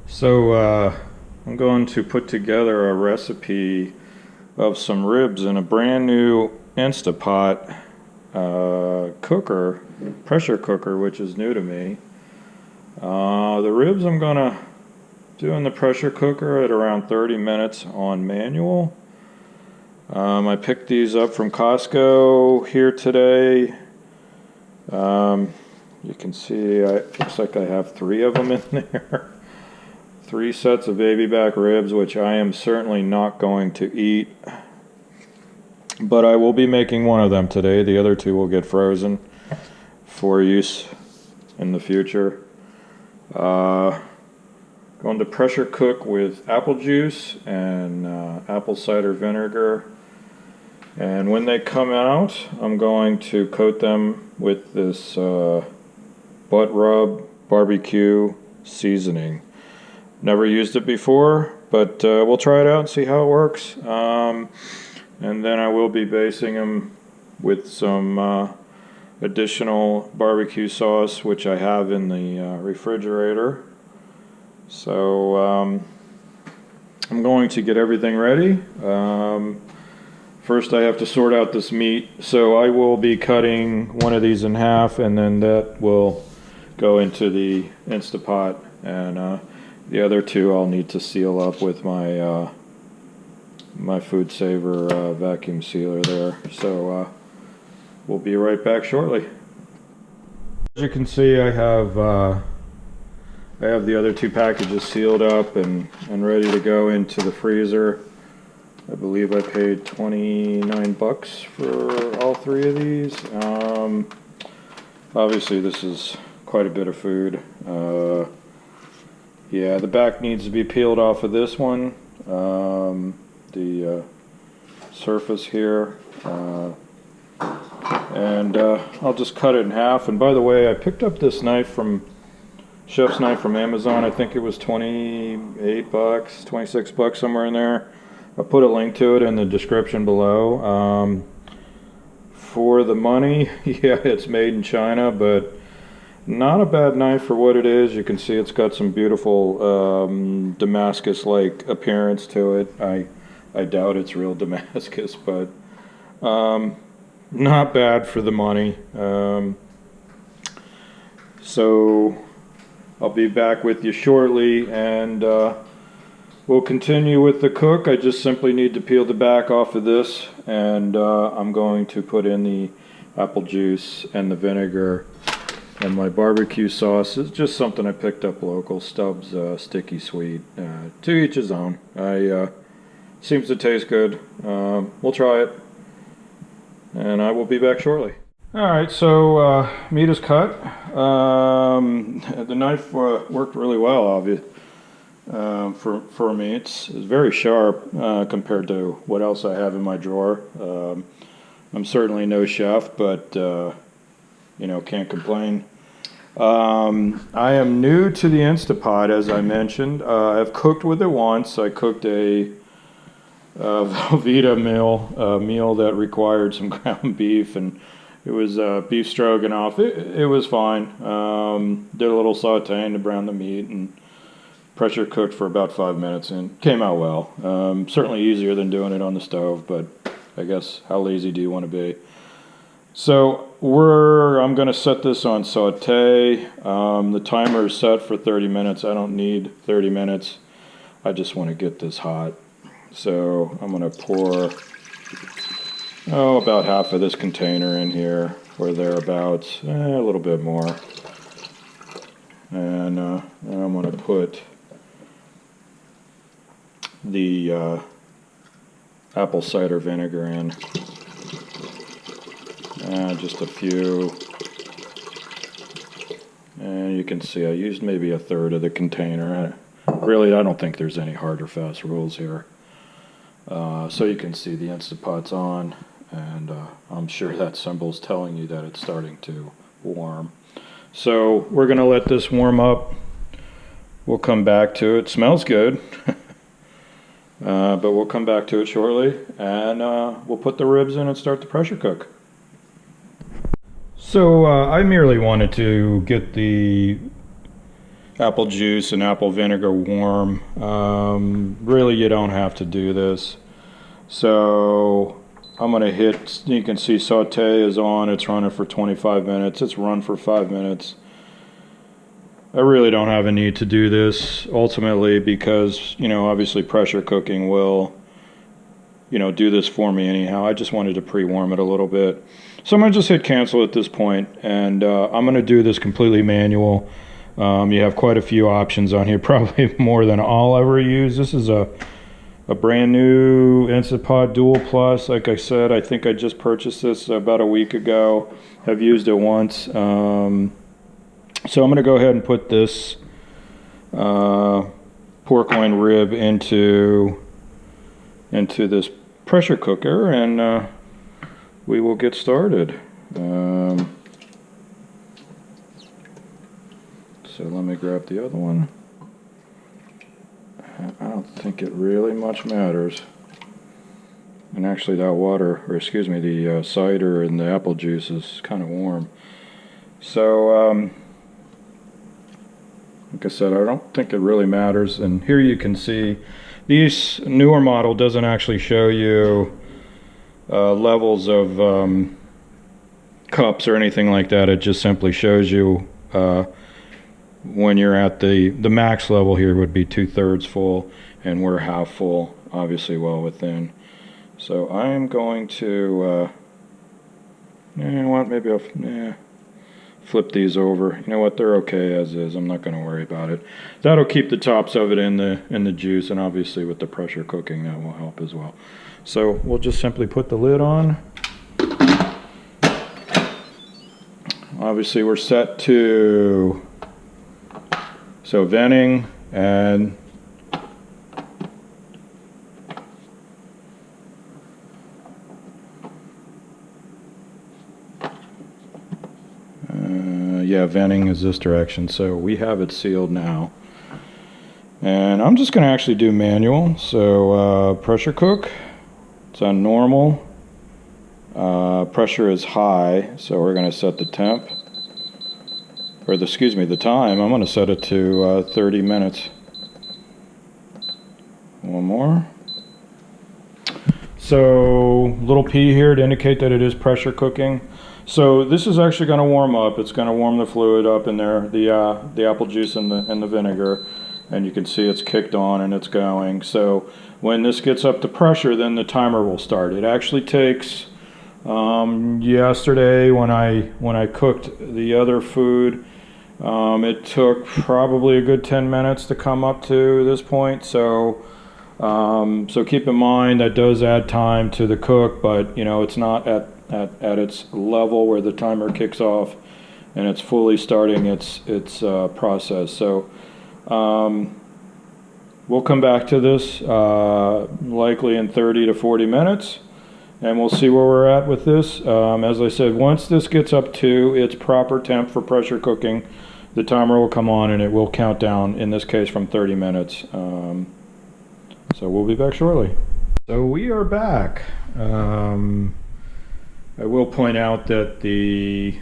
So I'm going to put together a recipe of some ribs in a brand new Instapot cooker, pressure cooker, which is new to me. The ribs I'm gonna do in the pressure cooker at around 30 minutes on manual. I picked these up from Costco here today. You can see it looks like I have 3 of them in there. 3 sets of baby back ribs, which I am certainly not going to eat, but I will be making one of them today. The other 2 will get frozen for use in the future. Going to pressure cook with apple juice and apple cider vinegar, and when they come out I'm going to coat them with this butt rub barbecue seasoning. Never used it before, but we'll try it out and see how it works. And then I will be basing them with some additional barbecue sauce, which I have in the refrigerator. So I'm going to get everything ready. First I have to sort out this meat, so I will be cutting one of these in half, and then that will go into the Instapot, and the other 2 I'll need to seal up with my my Food Saver vacuum sealer there. So we'll be right back shortly. As you can see, I have the other 2 packages sealed up and ready to go into the freezer. I believe I paid 29 bucks for all 3 of these. Obviously this is quite a bit of food. Yeah, the back needs to be peeled off of this one, the surface here, and I'll just cut it in half. And by the way, I picked up this knife from Chef's Knife from Amazon. I think it was 28 bucks, 26 bucks, somewhere in there. I'll put a link to it in the description below. For the money, yeah, it's made in China, but not a bad knife for what it is. You can see it's got some beautiful Damascus-like appearance to it. I doubt it's real Damascus, but not bad for the money. So I'll be back with you shortly, and we'll continue with the cook. I just simply need to peel the back off of this, and I'm going to put in the apple juice and the vinegar. And my barbecue sauce is just something I picked up local, Stubbs Sticky Sweet. To each his own. Seems to taste good. We'll try it, and I will be back shortly. Alright, so meat is cut. The knife worked really well, obviously, for me. It's very sharp compared to what else I have in my drawer. I'm certainly no chef, but you know, can't complain. I am new to the Instapot, as I mentioned. I've cooked with it once. I cooked a Velveeta meal that required some ground beef, and it was beef stroganoff. It was fine. Did a little sauteing to brown the meat, and pressure cooked for about 5 minutes, and came out well. Certainly easier than doing it on the stove, but I guess how lazy do you want to be? So I'm going to set this on saute. The timer is set for 30 minutes. I don't need 30 minutes. I just want to get this hot. So I'm going to pour about half of this container in here, or thereabouts, a little bit more. And I'm going to put the apple cider vinegar in. Just a few, and you can see I used maybe 1/3 of the container. Really, I don't think there's any hard or fast rules here. So you can see the Instapot's on, and I'm sure that symbol's telling you that it's starting to warm. So we're going to let this warm up. We'll come back to it. Smells good. But we'll come back to it shortly, and we'll put the ribs in and start the pressure cook. So I merely wanted to get the apple juice and apple vinegar warm. Really, you don't have to do this. So I'm going to hit, you can see saute is on, it's running for 25 minutes, it's run for 5 minutes. I really don't have a need to do this ultimately because, you know, obviously pressure cooking will, you know, do this for me anyhow. I just wanted to pre-warm it a little bit. So I'm going to just hit cancel at this point, and I'm going to do this completely manual. You have quite a few options on here, probably more than I'll ever use. This is a brand new Instant Pot Dual Plus. Like I said, I think I just purchased this about a week ago. I've used it once. So I'm going to go ahead and put this pork loin rib into this pressure cooker, and we will get started. So let me grab the other one. I don't think it really much matters. And actually that water, or excuse me, the cider and the apple juice is kind of warm. So like I said, I don't think it really matters. And here you can see this newer model doesn't actually show you levels of cups or anything like that. It just simply shows you when you're at the max level. Here would be 2/3 full, and we're half full, obviously well within. So I am going to, you know what, maybe I'll flip these over. You know what, they're okay as is. I'm not going to worry about it. That'll keep the tops of it in the juice, and obviously with the pressure cooking that will help as well. So we'll just simply put the lid on. Obviously we're set to venting, and yeah, venting is this direction, so we have it sealed now. And I'm just going to actually do manual. So pressure cook, it's on normal. Pressure is high, so we're going to set the temp, or excuse me, the time. I'm going to set it to 30 minutes. One more. So little P here to indicate that it is pressure cooking. So this is actually going to warm up. It's going to warm the fluid up in there, the apple juice and the vinegar, and you can see it's kicked on and it's going. So when this gets up to pressure, then the timer will start. It actually takes, yesterday when I cooked the other food, it took probably a good 10 minutes to come up to this point. So so keep in mind that does add time to the cook, but you know, it's not at its level where the timer kicks off and it's fully starting its process. So we'll come back to this likely in 30 to 40 minutes, and we'll see where we're at with this. As I said, once this gets up to its proper temp for pressure cooking, the timer will come on and it will count down, in this case from 30 minutes. So we'll be back shortly. So we are back. I will point out that the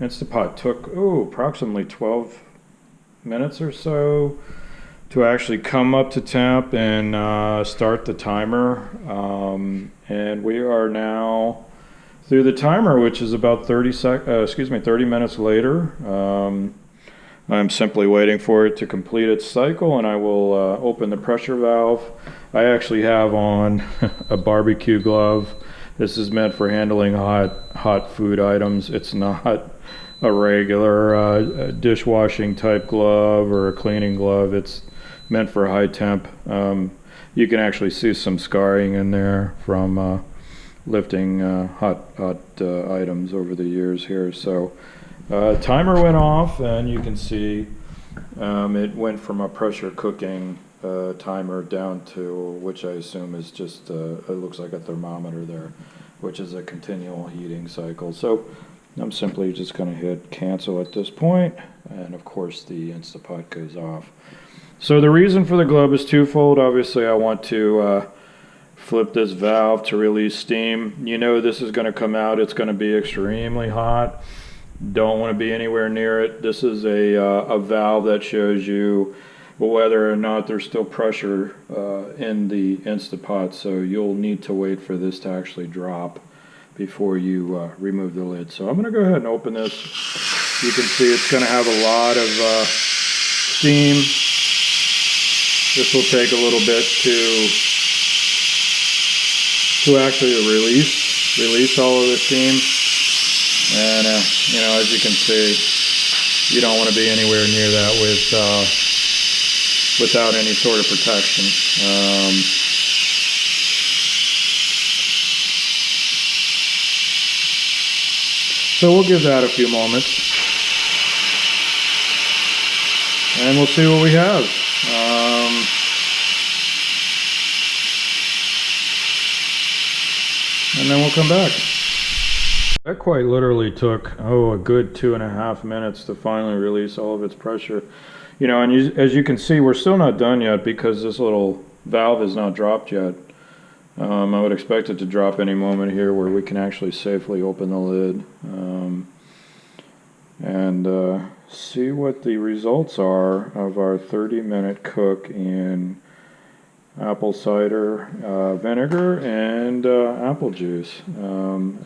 Instant Pot took approximately 12 minutes or so to actually come up to temp and start the timer. And we are now through the timer, which is about 30 minutes later. I'm simply waiting for it to complete its cycle, and I will open the pressure valve. I actually have on a barbecue glove. This is meant for handling hot food items. It's not a regular dishwashing type glove or a cleaning glove. It's meant for high temp. You can actually see some scarring in there from lifting hot items over the years here. So timer went off, and you can see it went from a pressure cooking timer down to, which I assume is just it looks like a thermometer there, which is a continual heating cycle. So I'm simply just going to hit cancel at this point, and of course the Instant Pot goes off. So the reason for the globe is twofold. Obviously I want to flip this valve to release steam. You know this is going to come out, it's going to be extremely hot. Don't want to be anywhere near it. This is a valve that shows you whether or not there's still pressure in the Instapot, so you'll need to wait for this to actually drop before you remove the lid. So I'm going to go ahead and open this. You can see it's going to have a lot of steam. This will take a little bit to actually release all of the steam. And you know, as you can see, you don't want to be anywhere near that without any sort of protection. So we'll give that a few moments, and we'll see what we have. And then we'll come back. That quite literally took, a good 2.5 minutes to finally release all of its pressure. You know, and as you can see, we're still not done yet because this little valve is not dropped yet. I would expect it to drop any moment here where we can actually safely open the lid and see what the results are of our 30-minute cook in apple cider vinegar and apple juice.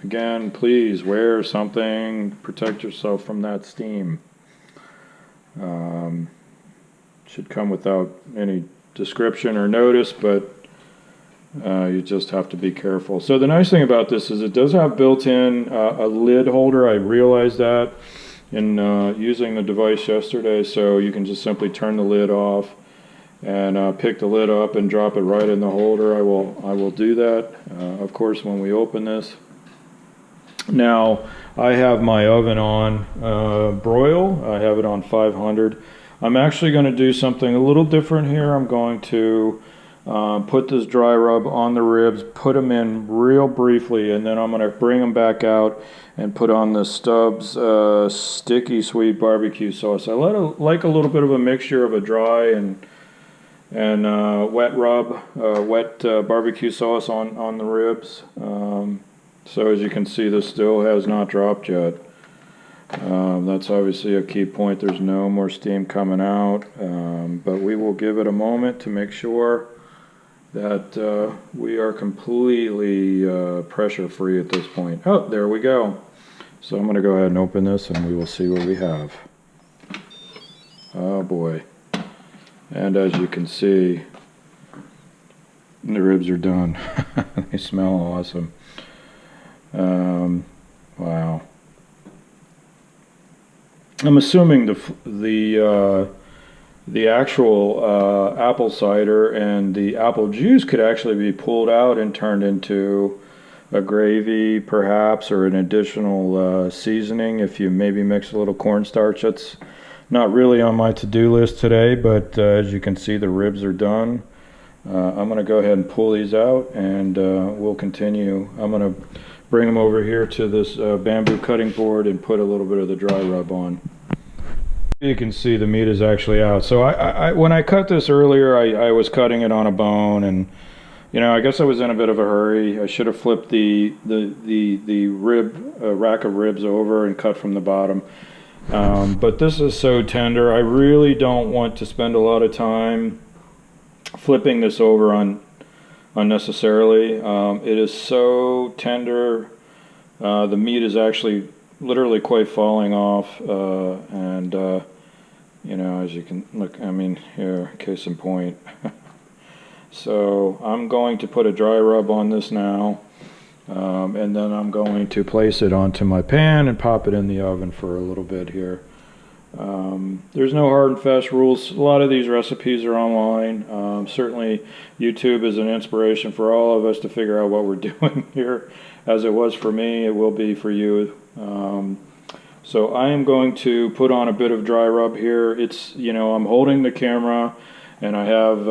Again, please wear something, protect yourself from that steam. Should come without any description or notice, but you just have to be careful. So the nice thing about this is it does have built-in a lid holder. I realized that in using the device yesterday, so you can just simply turn the lid off and pick the lid up and drop it right in the holder. I will do that, of course, when we open this. Now, I have my oven on broil. I have it on 500. I'm actually going to do something a little different here. I'm going to put this dry rub on the ribs, put them in real briefly, and then I'm going to bring them back out and put on the Stubbs sticky sweet barbecue sauce. I like a little bit of a mixture of a dry and wet rub, wet barbecue sauce on the ribs. So as you can see, this still has not dropped yet. That's obviously a key point. There's no more steam coming out, but we will give it a moment to make sure that we are completely pressure free at this point. Oh, there we go. So I'm going to go ahead and open this and we will see what we have. Oh boy. And as you can see, the ribs are done. They smell awesome. Wow. I'm assuming the actual apple cider and the apple juice could actually be pulled out and turned into a gravy, perhaps, or an additional seasoning if you maybe mix a little cornstarch. That's not really on my to-do list today, but as you can see, the ribs are done. I'm going to go ahead and pull these out, and we'll continue. I'm going to bring them over here to this bamboo cutting board and put a little bit of the dry rub on. You can see the meat is actually out. So when I cut this earlier, I was cutting it on a bone, and you know, I guess I was in a bit of a hurry. I should have flipped the rack of ribs over and cut from the bottom. But this is so tender. I really don't want to spend a lot of time flipping this over unnecessarily. It is so tender. The meat is actually literally quite falling off, and you know, as you can look, I mean, here, case in point. So I'm going to put a dry rub on this now, and then I'm going to place it onto my pan and pop it in the oven for a little bit here. There's no hard and fast rules. A lot of these recipes are online. Certainly YouTube is an inspiration for all of us to figure out what we're doing here. As it was for me, it will be for you. So I am going to put on a bit of dry rub here. It's, you know, I'm holding the camera and I have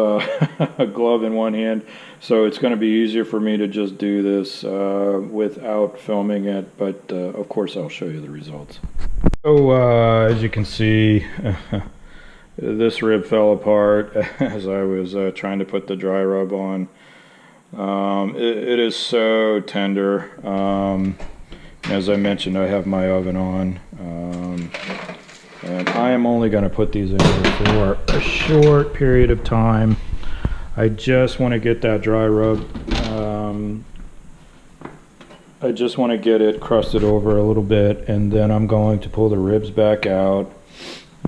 a glove in one hand, so it's going to be easier for me to just do this without filming it, but of course I'll show you the results. So as you can see, this rib fell apart as I was trying to put the dry rub on. It is so tender. As I mentioned, I have my oven on, and I am only going to put these in for a short period of time. I just want to get that dry rub. I just want to get it crusted over a little bit, and then I'm going to pull the ribs back out,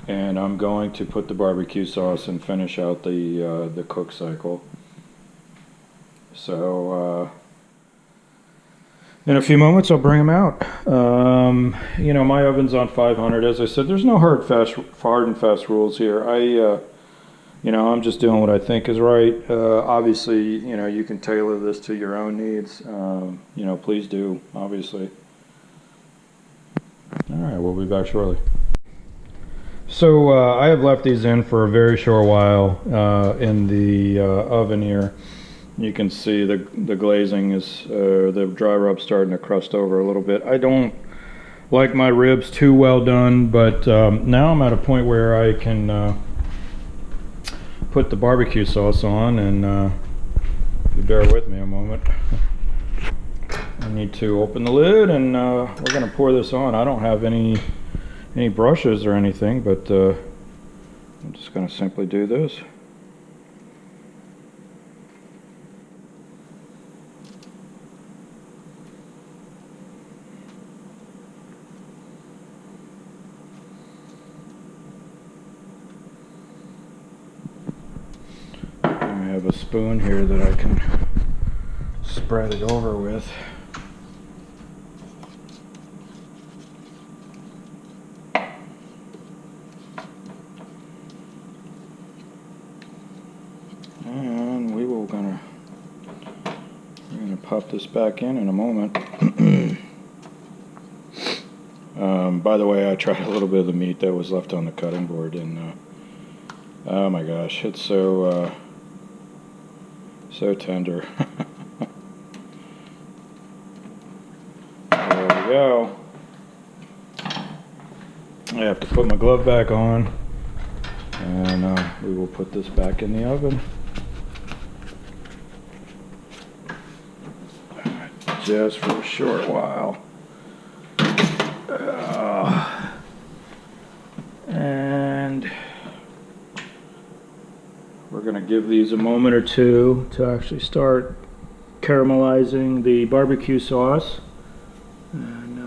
and I'm going to put the barbecue sauce and finish out the cook cycle. So in a few moments I'll bring them out. You know, my oven's on 500. As I said, there's no hard and fast rules here. You know, I'm just doing what I think is right. Obviously, you know, you can tailor this to your own needs. You know, please do, obviously. All right, we'll be back shortly. So I have left these in for a very short while in the oven here. You can see the glazing is, the dry rub starting to crust over a little bit. I don't like my ribs too well done, but now I'm at a point where I can put the barbecue sauce on, and if you bear with me a moment, I need to open the lid, and we're going to pour this on. I don't have any brushes or anything, but I'm just going to simply do this. I have a spoon here that I can spread it over with. And we're gonna pop this back in a moment. By the way, I tried a little bit of the meat that was left on the cutting board, and oh my gosh, it's so tender. There we go. I have to put my glove back on, and we will put this back in the oven. Just for a short while. And we're going to give these a moment or two to actually start caramelizing the barbecue sauce.